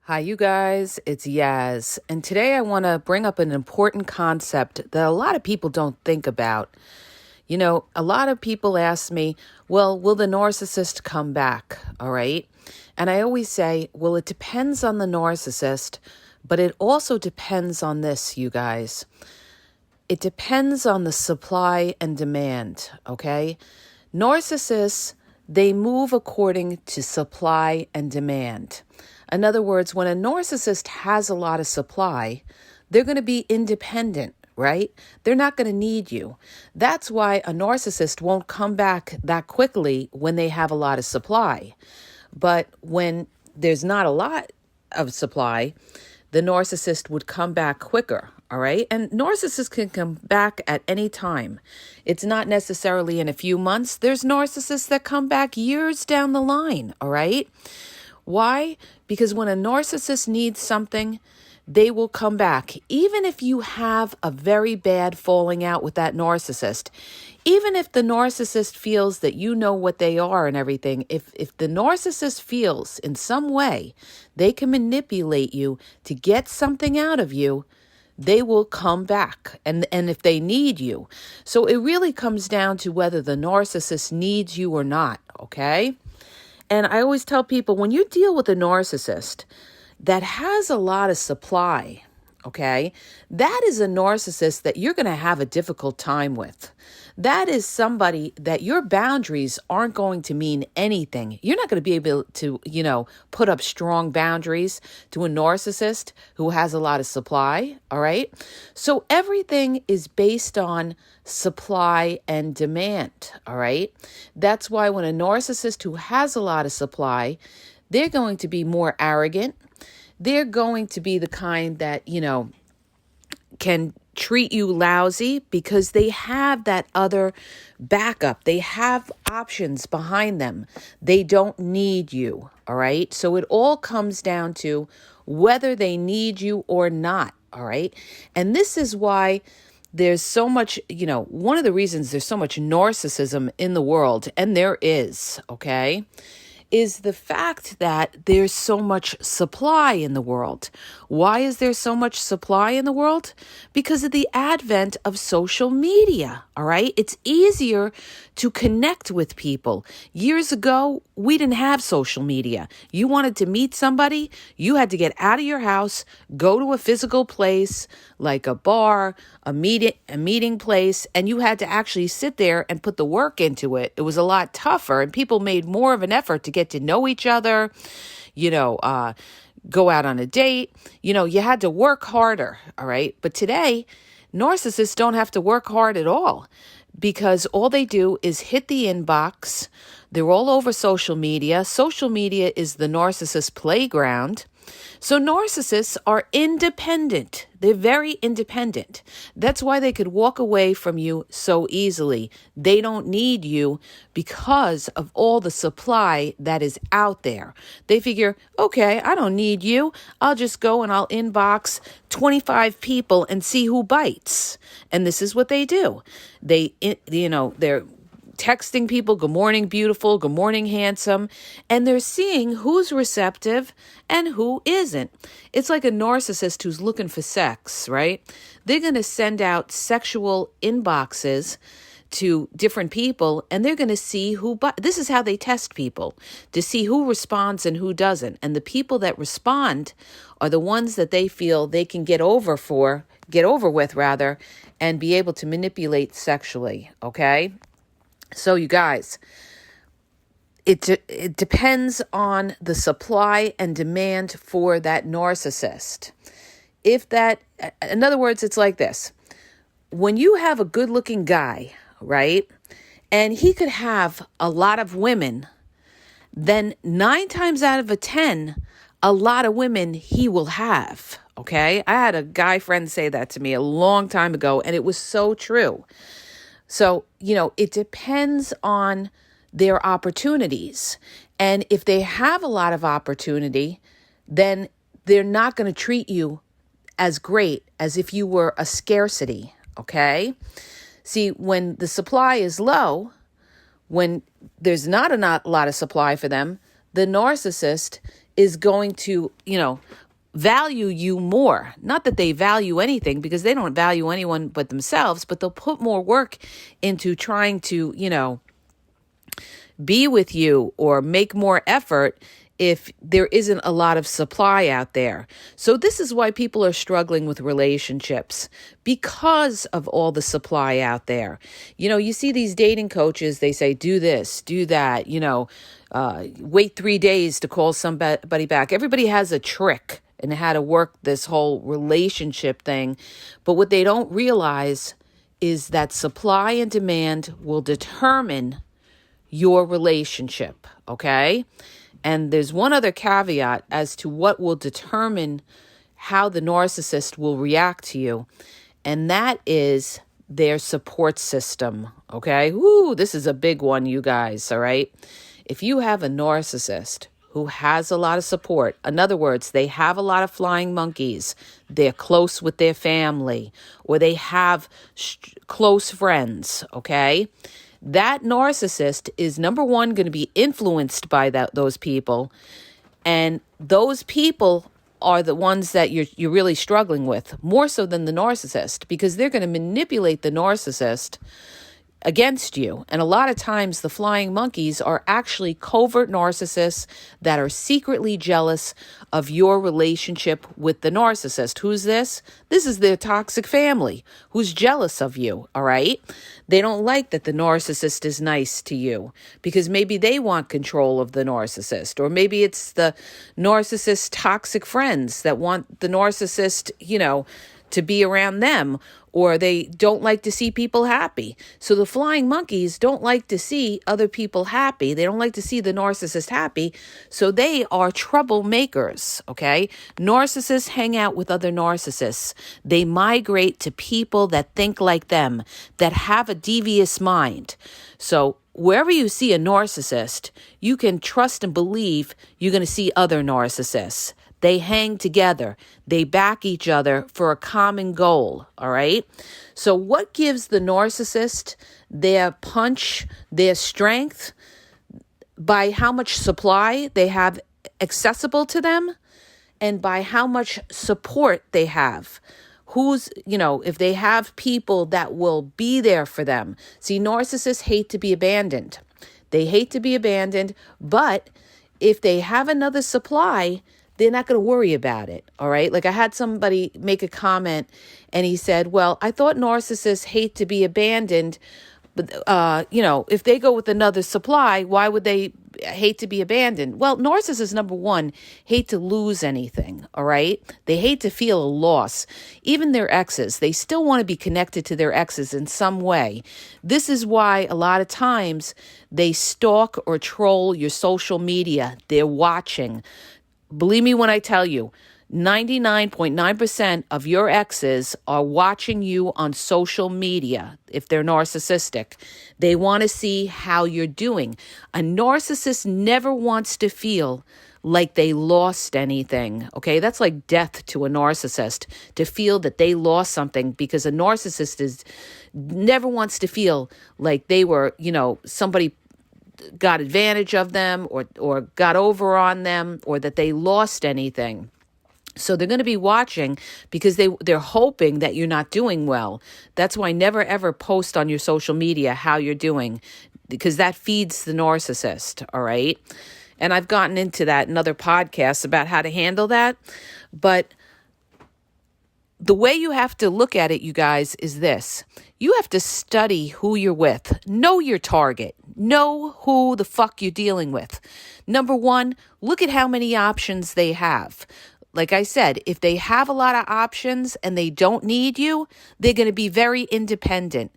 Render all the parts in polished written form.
Hi, you guys. It's Yaz. And today I want to bring up an important concept that a lot of people don't think about. You know, a lot of people ask me, well, will the narcissist come back? All right. And I always say, well, it depends on the narcissist, but it also depends on this, you guys. It depends on the supply and demand. Okay. Narcissists, they move according to supply and demand. In other words, when a narcissist has a lot of supply, they're going to be independent, right? They're not going to need you. That's why a narcissist won't come back that quickly when they have a lot of supply. But when there's not a lot of supply, the narcissist would come back quicker, all right? And narcissists can come back at any time. It's not necessarily in a few months. There's narcissists that come back years down the line, all right? Why? Because when a narcissist needs something, they will come back. Even if you have a very bad falling out with that narcissist, even if the narcissist feels that you know what they are and everything, if the narcissist feels in some way they can manipulate you to get something out of you, they will come back and if they need you. So it really comes down to whether the narcissist needs you or not, okay? And I always tell people, when you deal with a narcissist that has a lot of supply, okay, that is a narcissist that you're going to have a difficult time with. That is somebody that your boundaries aren't going to mean anything. You're not going to be able to, put up strong boundaries to a narcissist who has a lot of supply, all right? So everything is based on supply and demand, all right? That's why when a narcissist who has a lot of supply, they're going to be more arrogant. They're going to be the kind that, can treat you lousy because they have that other backup. They have options behind them. They don't need you, all right? So it all comes down to whether they need you or not, all right? And this is why there's so much, one of the reasons there's so much narcissism in the world, and there is, okay, is the fact that there's so much supply in the world. Why is there so much supply in the world? Because of the advent of social media, all right? It's easier to connect with people. Years ago, we didn't have social media. You wanted to meet somebody, you had to get out of your house, go to a physical place like a bar, a meeting place, and you had to actually sit there and put the work into it. It was a lot tougher, and people made more of an effort to get to know each other, go out on a date. You had to work harder, all right? But today, narcissists don't have to work hard at all because all they do is hit the inbox. They're all over social media. Social media is the narcissist playground. So narcissists are independent. They're very independent. That's why they could walk away from you so easily. They don't need you because of all the supply that is out there. They figure, okay, I don't need you. I'll just go and I'll inbox 25 people and see who bites. And this is what they do. They're texting people, good morning, beautiful, good morning, handsome, and they're seeing who's receptive and who isn't. It's like a narcissist who's looking for sex, right? They're going to send out sexual inboxes to different people, and they're going to see this is how they test people, to see who responds and who doesn't. And the people that respond are the ones that they feel they can get over with, and be able to manipulate sexually, okay? So you guys, it depends on the supply and demand for that narcissist. In other words, it's like this. When you have a good-looking guy, right, and he could have a lot of women, then 9 times out of 10, a lot of women he will have, okay? I had a guy friend say that to me a long time ago, and it was so true. So, it depends on their opportunities. And if they have a lot of opportunity, then they're not going to treat you as great as if you were a scarcity, okay? See, when the supply is low, when there's not a lot of supply for them, the narcissist is going to, value you more. Not that they value anything, because they don't value anyone but themselves, but they'll put more work into trying to, be with you or make more effort if there isn't a lot of supply out there. So this is why people are struggling with relationships, because of all the supply out there. You see these dating coaches, they say, do this, do that, wait 3 days to call somebody back. Everybody has a trick and how to work this whole relationship thing. But what they don't realize is that supply and demand will determine your relationship, okay? And there's one other caveat as to what will determine how the narcissist will react to you, and that is their support system, okay? Woo, this is a big one, you guys, all right? If you have a narcissist who has a lot of support, in other words, they have a lot of flying monkeys, they're close with their family, or they have close friends, okay? That narcissist is, number one, going to be influenced by those people. And those people are the ones that you're really struggling with, more so than the narcissist, because they're going to manipulate the narcissist against you. And a lot of times the flying monkeys are actually covert narcissists that are secretly jealous of your relationship with the narcissist. Who's this? This is their toxic family who's jealous of you, all right? They don't like that the narcissist is nice to you because maybe they want control of the narcissist, or maybe it's the narcissist's toxic friends that want the narcissist, to be around them, or they don't like to see people happy. So the flying monkeys don't like to see other people happy. They don't like to see the narcissist happy. So they are troublemakers, okay? Narcissists hang out with other narcissists. They migrate to people that think like them, that have a devious mind. So wherever you see a narcissist, you can trust and believe you're going to see other narcissists. They hang together. They back each other for a common goal, all right? So what gives the narcissist their punch, their strength? By how much supply they have accessible to them, and by how much support they have. If they have people that will be there for them. See, narcissists hate to be abandoned. They hate to be abandoned, but if they have another supply, they're not going to worry about it, all right? Like I had somebody make a comment and he said, well, I thought narcissists hate to be abandoned, but, if they go with another supply, why would they hate to be abandoned? Well, narcissists, number one, hate to lose anything, all right? They hate to feel a loss. Even their exes, they still want to be connected to their exes in some way. This is why a lot of times they stalk or troll your social media. They're watching. Believe me when I tell you, 99.9% of your exes are watching you on social media if they're narcissistic. They want to see how you're doing. A narcissist never wants to feel like they lost anything, okay? That's like death to a narcissist, to feel that they lost something, because a narcissist never wants to feel like they were, somebody got advantage of them or got over on them, or that they lost anything. So they're going to be watching because they're hoping that you're not doing well. That's why never ever post on your social media how you're doing, because that feeds the narcissist, all right? And I've gotten into that in other podcasts about how to handle that. But the way you have to look at it, you guys, is this. You have to study who you're with. Know your target. Know who the fuck you're dealing with. Number one, look at how many options they have. Like I said, if they have a lot of options and they don't need you, they're going to be very independent.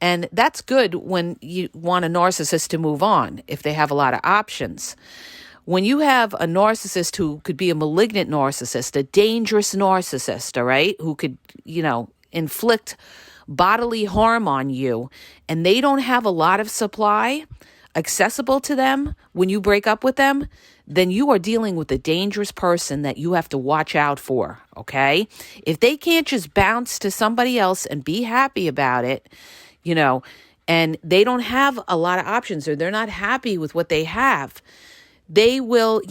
And that's good when you want a narcissist to move on, if they have a lot of options. When you have a narcissist who could be a malignant narcissist, a dangerous narcissist, all right, who could, inflict bodily harm on you, and they don't have a lot of supply accessible to them when you break up with them, then you are dealing with a dangerous person that you have to watch out for, okay? If they can't just bounce to somebody else and be happy about it, and they don't have a lot of options, or they're not happy with what they have, they will,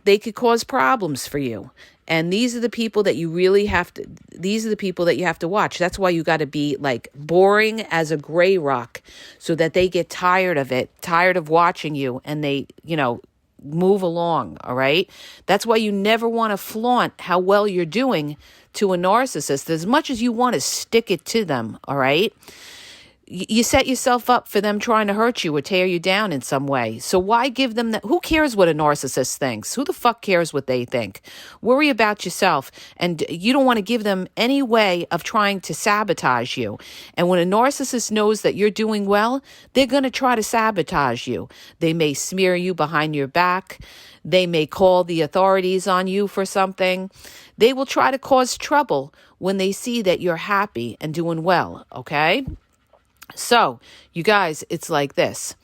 they could cause problems for you. And these are the people that you really have to, these are the people that you have to watch. That's why you got to be like boring as a gray rock so that they get tired of it, tired of watching you, and they, move along. All right. That's why you never want to flaunt how well you're doing to a narcissist as much as you want to stick it to them. All right. You set yourself up for them trying to hurt you or tear you down in some way. So why give them that? Who cares what a narcissist thinks? Who the fuck cares what they think? Worry about yourself. And you don't want to give them any way of trying to sabotage you. And when a narcissist knows that you're doing well, they're going to try to sabotage you. They may smear you behind your back. They may call the authorities on you for something. They will try to cause trouble when they see that you're happy and doing well, okay? So, you guys, it's like this.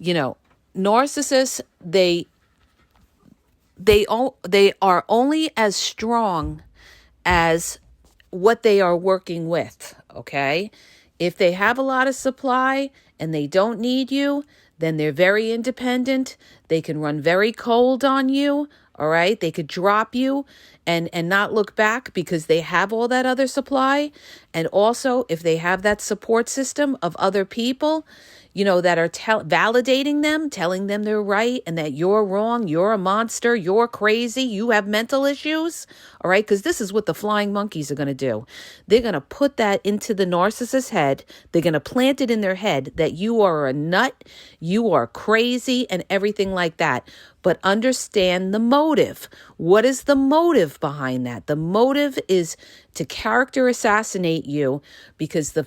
Narcissists, they are only as strong as what they are working with, okay? If they have a lot of supply and they don't need you, then they're very independent. They can run very cold on you, all right? They could drop you and not look back because they have all that other supply. And also, if they have that support system of other people, that are validating them, telling them they're right and that you're wrong, you're a monster, you're crazy, you have mental issues, all right? Because this is what the flying monkeys are going to do. They're going to put that into the narcissist's head. They're going to plant it in their head that you are a nut, you are crazy, and everything like that. But understand the motive. What is the motive behind that? The motive is to character assassinate you because the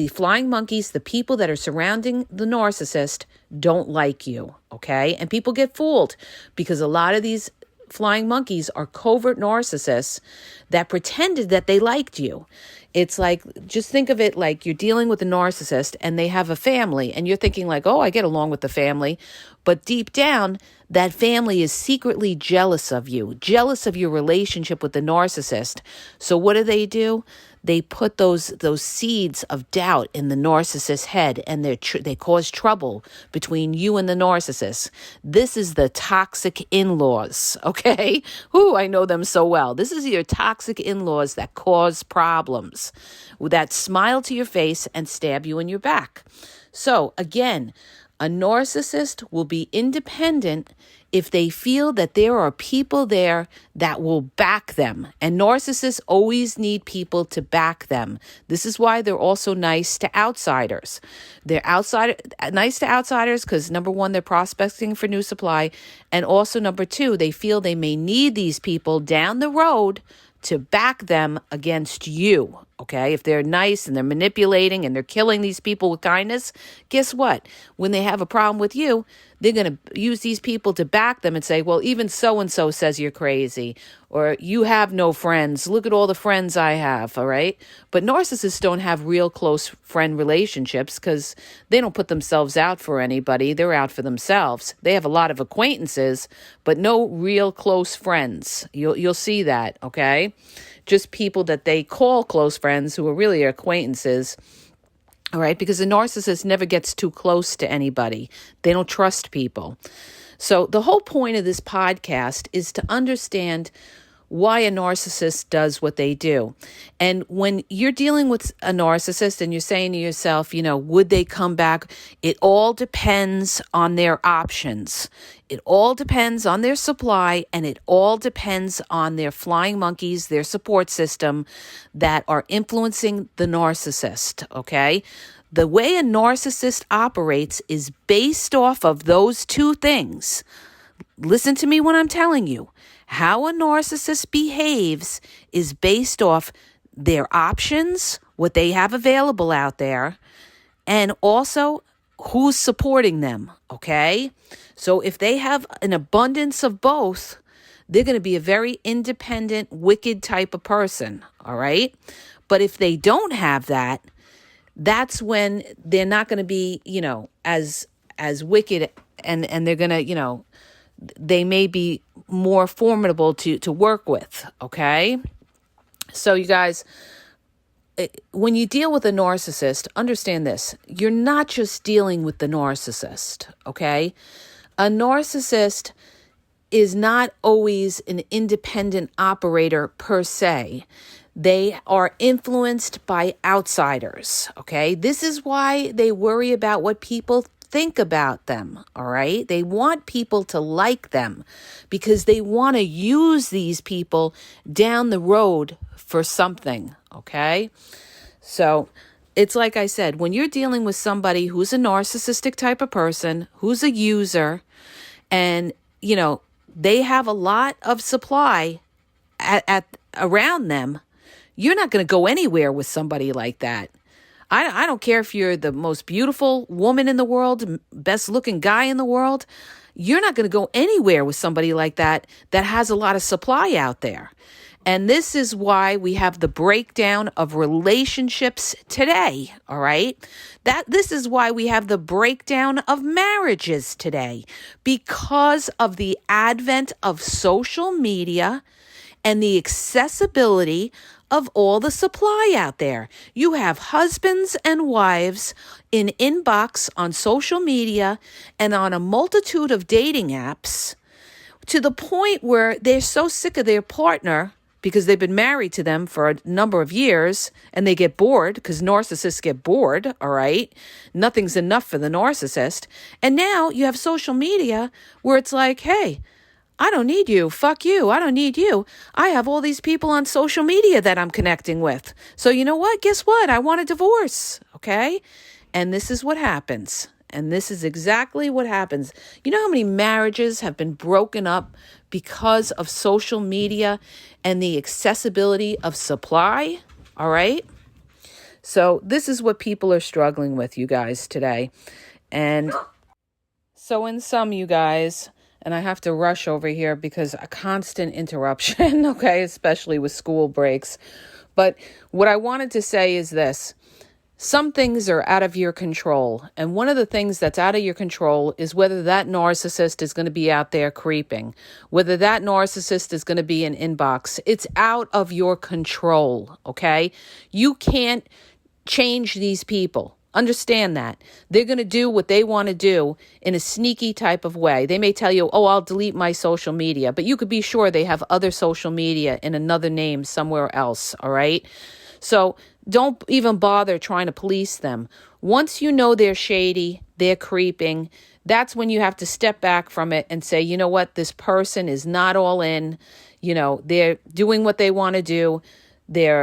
flying monkeys, the people that are surrounding the narcissist, don't like you, okay? And people get fooled because a lot of these flying monkeys are covert narcissists that pretended that they liked you. It's like, just think of it like you're dealing with a narcissist and they have a family and you're thinking like, oh, I get along with the family. But deep down, that family is secretly jealous of you, jealous of your relationship with the narcissist. So what do? They put those seeds of doubt in the narcissist's head, and they cause trouble between you and the narcissist. This is the toxic in-laws, okay? Ooh, I know them so well. This is your toxic in-laws that cause problems, that smile to your face and stab you in your back. So again, a narcissist will be independent if they feel that there are people there that will back them. And narcissists always need people to back them. This is why they're also nice to outsiders. They're nice to outsiders because, number one, they're prospecting for new supply. And also, number two, they feel they may need these people down the road to back them against you, okay? If they're nice and they're manipulating and they're killing these people with kindness, guess what? When they have a problem with you, they're going to use these people to back them and say, well, even so-and-so says you're crazy, or you have no friends. Look at all the friends I have, all right? But narcissists don't have real close friend relationships because they don't put themselves out for anybody. They're out for themselves. They have a lot of acquaintances, but no real close friends. You'll see that, okay? Just people that they call close friends who are really acquaintances. All right, because a narcissist never gets too close to anybody. They don't trust people. So the whole point of this podcast is to understand why a narcissist does what they do. And when you're dealing with a narcissist and you're saying to yourself, would they come back? It all depends on their options. It all depends on their supply, and it all depends on their flying monkeys, their support system that are influencing the narcissist, okay? The way a narcissist operates is based off of those two things. Listen to me when I'm telling you. How a narcissist behaves is based off their options, what they have available out there, and also who's supporting them, okay? So if they have an abundance of both, they're going to be a very independent, wicked type of person, all right? But if they don't have that, that's when they're not going to be, as wicked, and they're going to, they may be more formidable to work with, okay? So you guys, when you deal with a narcissist, understand this. You're not just dealing with the narcissist, okay? A narcissist is not always an independent operator per se. They are influenced by outsiders, okay? This is why they worry about what people think about them, all right? They want people to like them because they want to use these people down the road for something, okay? So it's like I said, when you're dealing with somebody who's a narcissistic type of person, who's a user, and, they have a lot of supply at around them, you're not going to go anywhere with somebody like that. I don't care if you're the most beautiful woman in the world, best looking guy in the world. You're not going to go anywhere with somebody like that has a lot of supply out there. And this is why we have the breakdown of relationships today, all right? This is why we have the breakdown of marriages today, because of the advent of social media and the accessibility of all the supply out there. You have husbands and wives in inbox on social media and on a multitude of dating apps, to the point where they're so sick of their partner because they've been married to them for a number of years, and they get bored because narcissists get bored, all right? Nothing's enough for the narcissist. And now you have social media where it's like, hey, I don't need you. Fuck you. I don't need you. I have all these people on social media that I'm connecting with. So you know what? Guess what? I want a divorce, okay? And this is what happens. And this is exactly what happens. You know how many marriages have been broken up because of social media and the accessibility of supply? All right. So this is what people are struggling with, you guys, today. And so in sum, you guys, and I have to rush over here because a constant interruption, okay, especially with school breaks. But what I wanted to say is this. Some things are out of your control. And one of the things that's out of your control is whether that narcissist is going to be out there creeping, whether that narcissist is going to be in inbox. It's out of your control, okay? You can't change these people. Understand that. They're going to do what they want to do in a sneaky type of way. They may tell you, oh, I'll delete my social media, but you could be sure they have other social media in another name somewhere else, all right? So don't even bother trying to police them. Once you know they're shady, they're creeping, that's when you have to step back from it and say, you know what, this person is not all in. They're doing what they want to do. They're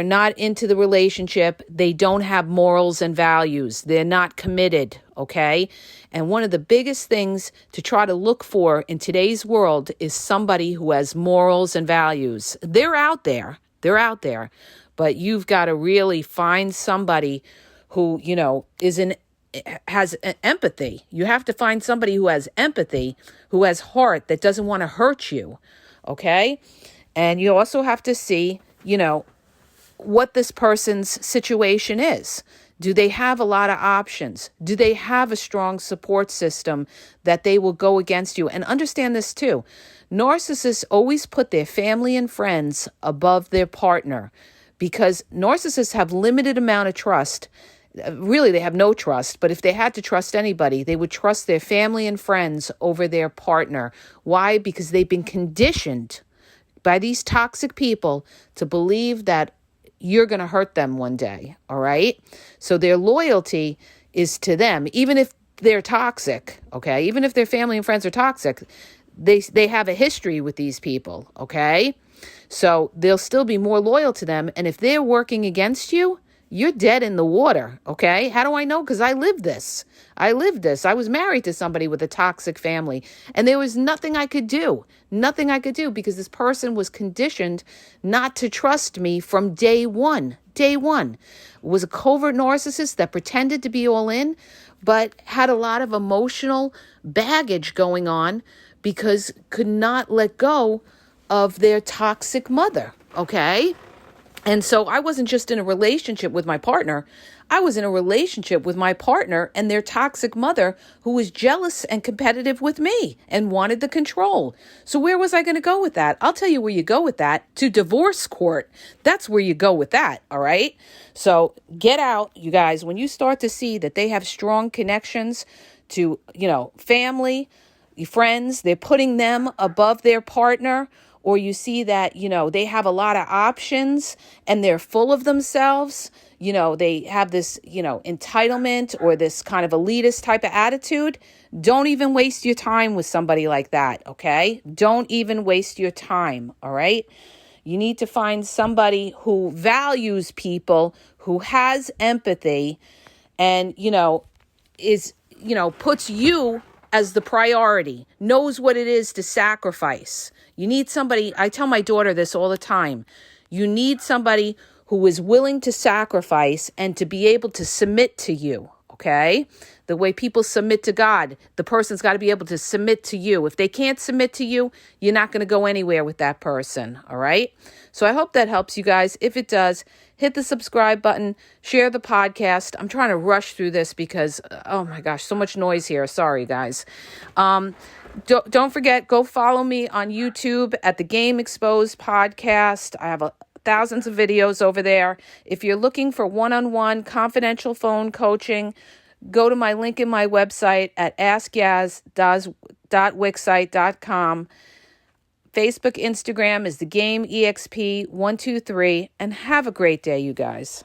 not into the relationship. They don't have morals and values. They're not committed, okay? And one of the biggest things to try to look for in today's world is somebody who has morals and values. They're out there. But you've got to really find somebody who, has an empathy. You have to find somebody who has empathy, who has heart, that doesn't want to hurt you, okay? And you also have to see, what this person's situation is. Do they have a lot of options? Do they have a strong support system that they will go against you? And understand this too. Narcissists always put their family and friends above their partner because narcissists have limited amount of trust. Really, they have no trust, but if they had to trust anybody, they would trust their family and friends over their partner. Why? Because they've been conditioned by these toxic people to believe that you're going to hurt them one day, all right? So their loyalty is to them, even if they're toxic, okay? Even if their family and friends are toxic, they have a history with these people, okay? So they'll still be more loyal to them, and if they're working against you, you're dead in the water, okay? How do I know? Because I lived this. I was married to somebody with a toxic family, and there was nothing I could do. Nothing I could do because this person was conditioned not to trust me from day one. Day one. Was a covert narcissist that pretended to be all in, but had a lot of emotional baggage going on because could not let go of their toxic mother, okay? And so I wasn't just in a relationship with my partner. I was in a relationship with my partner and their toxic mother who was jealous and competitive with me and wanted the control. So where was I going to go with that? I'll tell you where you go with that. To divorce court. That's where you go with that. All right. So get out, you guys, when you start to see that they have strong connections to, family, friends, they're putting them above their partner, or you see that, they have a lot of options and they're full of themselves, they have this, entitlement or this kind of elitist type of attitude, don't even waste your time with somebody like that, okay? Don't even waste your time, all right? You need to find somebody who values people, who has empathy, and, puts you as the priority, knows what it is to sacrifice. You need somebody, I tell my daughter this all the time, you need somebody who is willing to sacrifice and to be able to submit to you, okay? The way people submit to God, the person's got to be able to submit to you. If they can't submit to you, you're not going to go anywhere with that person, all right? So I hope that helps you guys. If it does, hit the subscribe button, share the podcast. I'm trying to rush through this because, oh my gosh, so much noise here. Sorry, guys. Don't forget, go follow me on YouTube at the Game Exposed podcast. I have thousands of videos over there. If you're looking for one-on-one confidential phone coaching, go to my link in my website at askyaz.wixsite.com. Facebook, Instagram is the Game EXP123, and have a great day, you guys.